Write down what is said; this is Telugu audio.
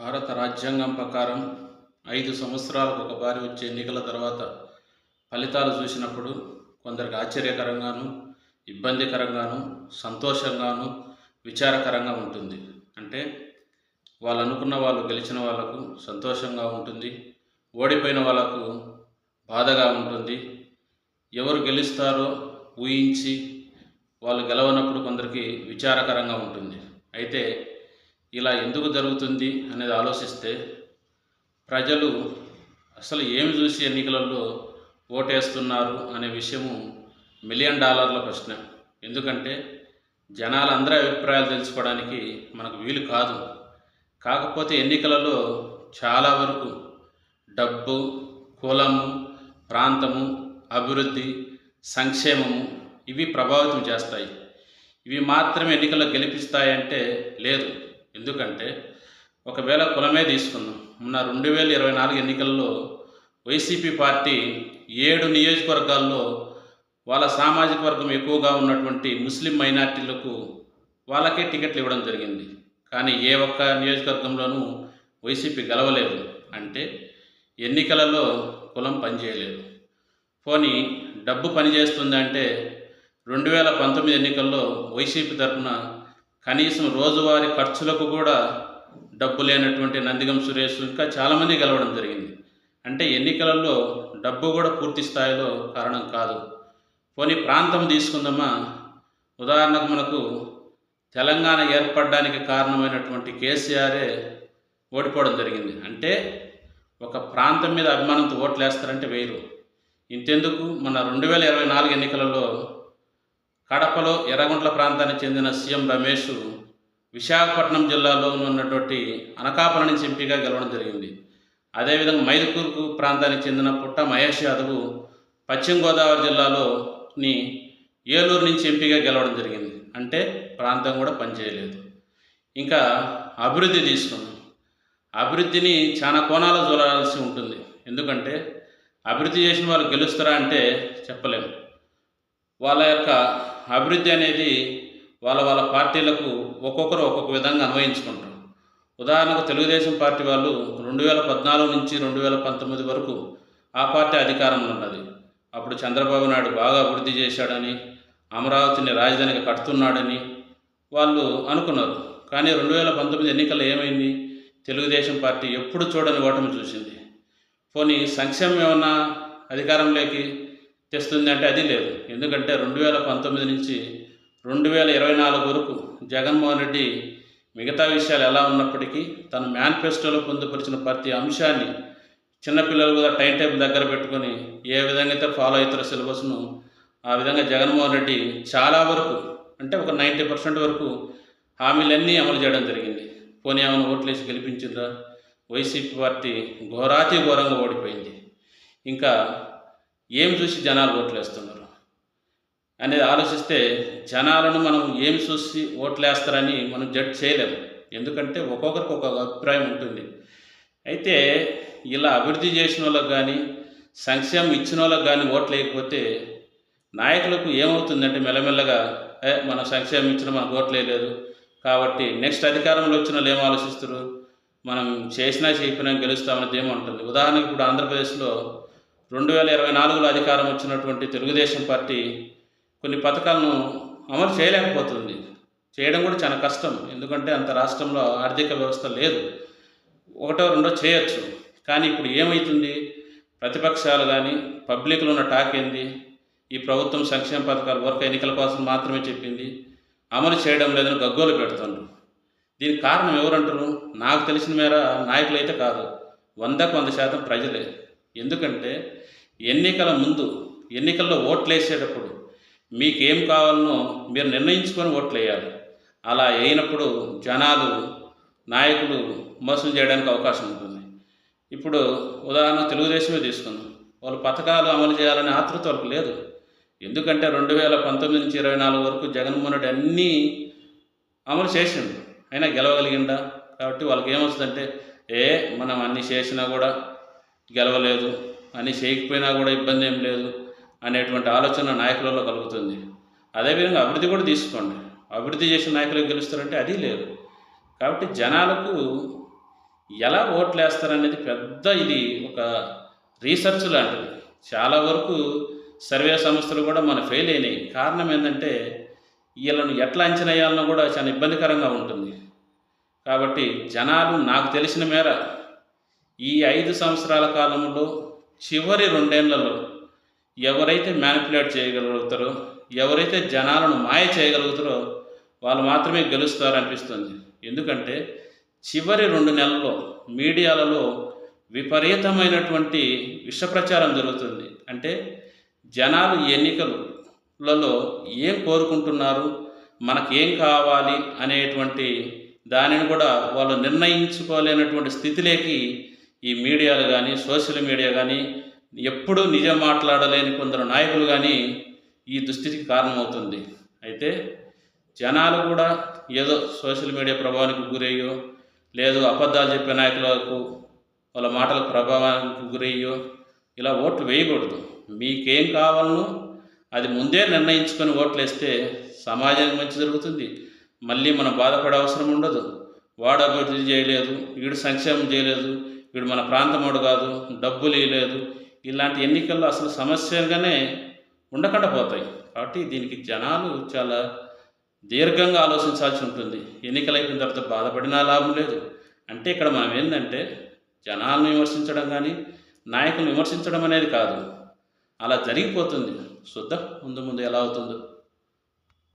భారత రాజ్యాంగం ప్రకారం 5 సంవత్సరాలకు ఒకసారి వచ్చే ఎన్నికల తర్వాత ఫలితాలు చూసినప్పుడు కొందరికి ఆశ్చర్యకరంగాను, ఇబ్బందికరంగాను, సంతోషంగాను, విచారకరంగా ఉంటుంది. అంటే వాళ్ళు అనుకున్న వాళ్ళు గెలిచిన వాళ్ళకు సంతోషంగా ఉంటుంది. ఓడిపోయిన వాళ్ళకు బాధగా ఉంటుంది. ఎవరు గెలుస్తారో ఊహించి వాళ్ళు గెలవనప్పుడు కొందరికి విచారకరంగా ఉంటుంది. అయితే ఇలా ఎందుకు జరుగుతుంది అనేది ఆలోచిస్తే ప్రజలు అసలు ఏమి చూసి ఎన్నికలలో ఓటేస్తున్నారు అనే విషయము మిలియన్ డాలర్ల ప్రశ్న. ఎందుకంటే జనాలందరి అభిప్రాయాలు తెలుసుకోవడానికి మనకు వీలు కాదు. కాకపోతే ఎన్నికలలో చాలా వరకు డబ్బు, కులము, ప్రాంతము, అభివృద్ధి, సంక్షేమము ఇవి ప్రభావితం చేస్తాయి. ఇవి మాత్రమే ఎన్నికల్లో గెలిపిస్తాయంటే లేదు. ఎందుకంటే ఒకవేళ కులమే తీసుకుందాం. మొన్న 2024 ఎన్నికల్లో వైసీపీ పార్టీ 7 నియోజకవర్గాల్లో వాళ్ళ సామాజిక వర్గం ఎక్కువగా ఉన్నటువంటి ముస్లిం మైనార్టీలకు వాళ్ళకే టికెట్లు ఇవ్వడం జరిగింది. కానీ ఏ ఒక్క నియోజకవర్గంలోనూ వైసీపీ గెలవలేదు. అంటే ఎన్నికలలో కులం పనిచేయలేదు. పోనీ డబ్బు పనిచేస్తుందంటే 2019 ఎన్నికల్లో వైసీపీ తరఫున కనీసం రోజువారీ ఖర్చులకు కూడా డబ్బు లేనటువంటి నందిగం సురేష్ ఇంకా చాలామంది గెలవడం జరిగింది. అంటే ఎన్నికలలో డబ్బు కూడా పూర్తి స్థాయిలో కారణం కాదు. పోనీ ప్రాంతం తీసుకుందామా, ఉదాహరణకు మనకు తెలంగాణ ఏర్పడడానికి కారణమైనటువంటి కేసీఆరే ఓడిపోవడం జరిగింది. అంటే ఒక ప్రాంతం మీద అభిమానంతో ఓట్లు వేస్తారంటే వేయరు. ఇంతెందుకు మన 2024 ఎన్నికలలో కడపలో ఎర్రగుంట్ల ప్రాంతానికి చెందిన సీఎం రమేష్ విశాఖపట్నం జిల్లాలో ఉన్నటువంటి అనకాపల్లి నుంచి ఎంపీగా గెలవడం జరిగింది. అదేవిధంగా మైదుకూరు ప్రాంతానికి చెందిన పుట్ట మహేష్ యాదవ్ పశ్చిమ గోదావరి జిల్లాలోని ఏలూరు నుంచి ఎంపీగా గెలవడం జరిగింది. అంటే ప్రాంతం కూడా పనిచేయలేదు. ఇంకా అభివృద్ధి తీసుకున్నాం. అభివృద్ధిని చాలా కోణాలు చూడాల్సి ఉంటుంది. ఎందుకంటే అభివృద్ధి చేసిన వాళ్ళు గెలుస్తారా అంటే చెప్పలేము. వాళ్ళ యొక్క అభివృద్ధి అనేది వాళ్ళ పార్టీలకు ఒక్కొక్కరు ఒక్కొక్క విధంగా అన్వయించుకుంటారు. ఉదాహరణకు తెలుగుదేశం పార్టీ వాళ్ళు 2014 నుంచి 2019 వరకు ఆ పార్టీ అధికారంలో ఉన్నది. అప్పుడు చంద్రబాబు నాయుడు బాగా అభివృద్ధి చేశాడని, అమరావతిని రాజధానిగా కడుతున్నాడని వాళ్ళు అనుకున్నారు. కానీ 2019 ఎన్నికల్లో ఏమైంది? తెలుగుదేశం పార్టీ ఎప్పుడు చూడని ఓటమి చూసింది. పోనీ సంక్షేమం ఏమన్నా అధికారంలోకి తెస్తుంది అంటే అది లేదు. ఎందుకంటే 2019 నుంచి 2024 వరకు జగన్మోహన్ రెడ్డి మిగతా విషయాలు ఎలా ఉన్నప్పటికీ తన మేనిఫెస్టోలో పొందుపరిచిన ప్రతి అంశాన్ని చిన్నపిల్లలు కూడా టైం టేబుల్ దగ్గర పెట్టుకొని ఏ విధంగా అయితే ఫాలో అవుతారో సిలబస్ను ఆ విధంగా జగన్మోహన్ రెడ్డి చాలా వరకు అంటే ఒక 90% వరకు హామీలన్నీ అమలు చేయడం జరిగింది. పోనీ ఏమైనా ఓట్లేసి గెలిపించిందా? వైసీపీ పార్టీ ఘోరాతి ఘోరంగా ఓడిపోయింది. ఇంకా ఏం చూసి జనాలు ఓట్లేస్తున్నారు అనేది ఆలోచిస్తే జనాలను మనం ఏం చూసి ఓట్లేస్తారని మనం జడ్జ్ చేయలేము. ఎందుకంటే ఒక్కొక్కరికి ఒక్కొక్క అభిప్రాయం ఉంటుంది. అయితే ఇలా అభివృద్ధి చేసిన వాళ్ళకి కానీ సంక్షేమం ఇచ్చిన వాళ్ళకి కానీ ఓట్లు లేకపోతే నాయకులకు ఏమవుతుందంటే మెల్లమెల్లగా మనం సంక్షేమం ఇచ్చిన మనకు ఓట్లు వేయలేదు కాబట్టి నెక్స్ట్ అధికారంలో వచ్చిన వాళ్ళు ఏం ఆలోచిస్తారు, మనం చేసినా చేయకపోయినా గెలుస్తామనేది ఏమో ఉంటుంది. ఉదాహరణకు ఇప్పుడు ఆంధ్రప్రదేశ్లో 2024లో అధికారం వచ్చినటువంటి తెలుగుదేశం పార్టీ కొన్ని పథకాలను అమలు చేయలేకపోతుంది. చేయడం కూడా చాలా కష్టం. ఎందుకంటే అంత రాష్ట్రంలో ఆర్థిక వ్యవస్థ లేదు. ఒకటో రెండో చేయొచ్చు. కానీ ఇప్పుడు ఏమవుతుంది, ప్రతిపక్షాలు కానీ పబ్లిక్లో ఉన్న టాక్ ఏంది, ఈ ప్రభుత్వం సంక్షేమ పథకాలు వరకు ఎన్నికల కోసం మాత్రమే చెప్పింది, అమలు చేయడం లేదని గగ్గోలు పెడుతున్నారు. దీనికి కారణం ఎవరంటారు? నాకు తెలిసిన మేర నాయకులు అయితే కాదు, 100% ప్రజలే. ఎందుకంటే ఎన్నికల ముందు ఎన్నికల్లో ఓట్లు వేసేటప్పుడు మీకేం కావాలనో మీరు నిర్ణయించుకొని ఓట్లు వేయాలి. అలా వేయినప్పుడు జనాలు నాయకులు మోసం చేయడానికి అవకాశం ఉంటుంది. ఇప్పుడు ఉదాహరణ తెలుగుదేశమే తీసుకుందాం. వాళ్ళు పథకాలు అమలు చేయాలనే ఆతృత వాళ్ళకు లేదు. ఎందుకంటే 2019 నుంచి 2024 వరకు జగన్మోహన్ రెడ్డి అన్నీ అమలు చేసిండు, అయినా గెలవగలిగిందా? కాబట్టి వాళ్ళకి ఏమొస్తుందంటే మనం అన్నీ చేసినా కూడా గెలవలేదు, అన్నీ చేయకపోయినా కూడా ఇబ్బంది ఏం లేదు అనేటువంటి ఆలోచన నాయకులలో కలుగుతుంది. అదేవిధంగా అభివృద్ధి కూడా తీసుకోండి. అభివృద్ధి చేసిన నాయకులు గెలుస్తారంటే అది లేదు. కాబట్టి జనాలకు ఎలా ఓట్లేస్తారనేది పెద్ద ఇది ఒక రీసెర్చ్ లాంటిది. చాలా వరకు సర్వే సంస్థలు కూడా మన ఫెయిల్ అయినాయి. కారణం ఏందంటే, ఈళ్ళను ఎట్లా అంచనా ఎయాలనో కూడా చాలా ఇబ్బందికరంగా ఉంటుంది. కాబట్టి జనాలు నాకు తెలిసిన మేర ఈ 5 సంవత్సరాల కాలంలో చివరి 2 ఏళ్లలో ఎవరైతే మ్యానిపులేట్ చేయగలుగుతారో, ఎవరైతే జనాలను మాయ చేయగలుగుతారో వాళ్ళు మాత్రమే గెలుస్తారనిపిస్తుంది. ఎందుకంటే చివరి 2 నెలల్లో మీడియాలలో విపరీతమైనటువంటి విష ప్రచారం జరుగుతుంది. అంటే జనాలు ఈ ఎన్నికలలో ఏం కోరుకుంటున్నారు, మనకేం కావాలి అనేటువంటి దానిని కూడా వాళ్ళు నిర్ణయించుకోలేనటువంటి స్థితిలోకి ఈ మీడియాలు కానీ, సోషల్ మీడియా కానీ, ఎప్పుడూ నిజం మాట్లాడలేని కొందరు నాయకులు కానీ ఈ దుస్థితికి కారణమవుతుంది. అయితే జనాలు కూడా ఏదో సోషల్ మీడియా ప్రభావానికి గురయ్యో, లేదు అబద్ధాలు చెప్పే నాయకులకు వాళ్ళ మాటల ప్రభావానికి గురయ్యో ఇలా ఓట్లు వేయకూడదు. మీకేం కావాలనో అది ముందే నిర్ణయించుకొని ఓట్లేస్తే సమాజానికి మంచి జరుగుతుంది. మళ్ళీ మనం బాధపడే అవసరం ఉండదు. వాడు అభివృద్ధి చేయలేదు, వీడు సంక్షేమం చేయలేదు, వీడు మన ప్రాంతమోడు కాదు, డబ్బులు ఇవ్వలేదు, ఇలాంటి ఎన్నికల్లో అసలు సమస్యగానే ఉండకుండా పోతాయి. కాబట్టి దీనికి జనాలు చాలా దీర్ఘంగా ఆలోచించాల్సి ఉంటుంది. ఎన్నికలు అయిపోయిన తర్వాత బాధపడినా లాభం లేదు. అంటే ఇక్కడ మనం ఏంటంటే జనాలను విమర్శించడం కానీ, నాయకులను విమర్శించడం అనేది కాదు. అలా జరిగిపోతుంది. చూద్దాం ముందు ముందు ఎలా అవుతుందో.